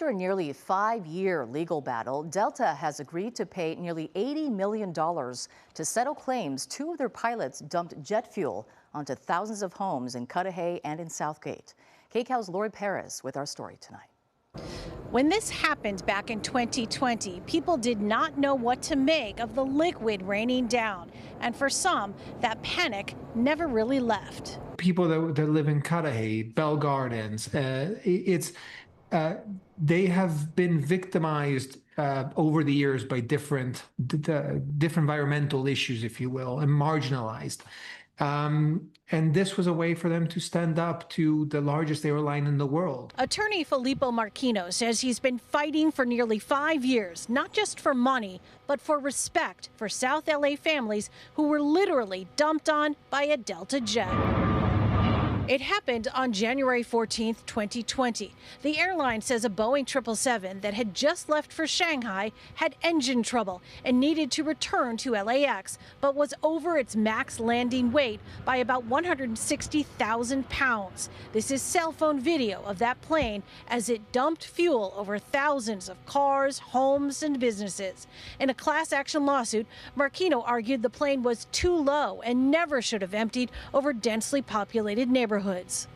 After a nearly 5-year legal battle, Delta has agreed to pay nearly $80 million to settle claims two of their pilots dumped jet fuel onto thousands of homes in Cudahy and in Southgate. KCAL's Laurie Perez with our story tonight. When this happened back in 2020, people did not know what to make of the liquid raining down. And for some, that panic never really left. People that live in Cudahy, Bell Gardens, they have been victimized over the years by different environmental issues, if you will, and marginalized. And this was a way for them to stand up to the largest airline in the world. Attorney Filippo Marchino says he's been fighting for nearly 5 years, not just for money, but for respect for South LA families who were literally dumped on by a Delta jet. It happened on January 14, 2020. The airline says a Boeing 777 that had just left for Shanghai had engine trouble and needed to return to LAX, but was over its max landing weight by about 160,000 pounds. This is cell phone video of that plane as it dumped fuel over thousands of cars, homes, and businesses. In a class action lawsuit, Marchino argued the plane was too low and never should have emptied over densely populated neighborhoods.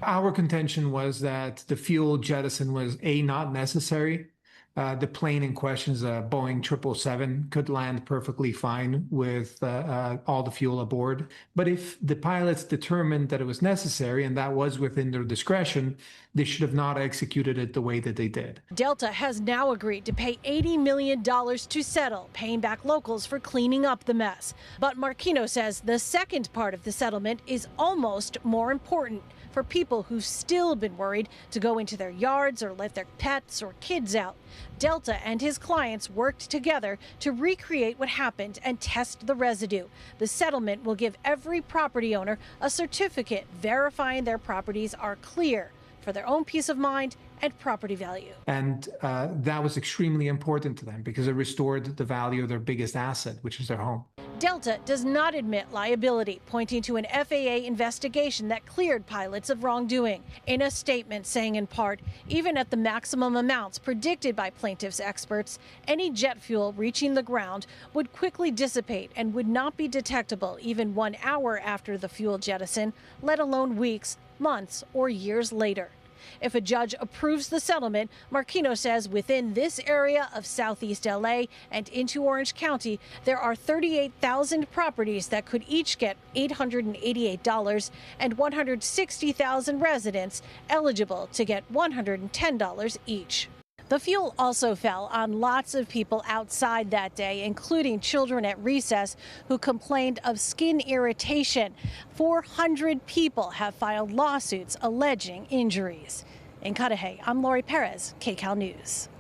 Our contention was that the fuel jettison was not necessary. The plane in question is a Boeing 777, could land perfectly fine with all the fuel aboard. But if the pilots determined that it was necessary and that was within their discretion, they should have not executed it the way that they did. Delta has now agreed to pay $80 million to settle, paying back locals for cleaning up the mess. But Marchino says the second part of the settlement is almost more important for people who've still been worried to go into their yards or let their pets or kids out. Delta and his clients worked together to recreate what happened and test the residue. The settlement will give every property owner a certificate verifying their properties are clear for their own peace of mind and property value. And that was extremely important to them because it restored the value of their biggest asset, which is their home. Delta does not admit liability, pointing to an FAA investigation that cleared pilots of wrongdoing. In a statement saying in part, even at the maximum amounts predicted by plaintiffs' experts, any jet fuel reaching the ground would quickly dissipate and would not be detectable even 1 hour after the fuel jettison, let alone weeks, months, or years later. If a judge approves the settlement, Marchino says within this area of Southeast LA and into Orange County, there are 38,000 properties that could each get $888 and 160,000 residents eligible to get $110 each. The fuel also fell on lots of people outside that day, including children at recess who complained of skin irritation. 400 people have filed lawsuits alleging injuries. In Cudahy, I'm Laurie Perez, KCAL News.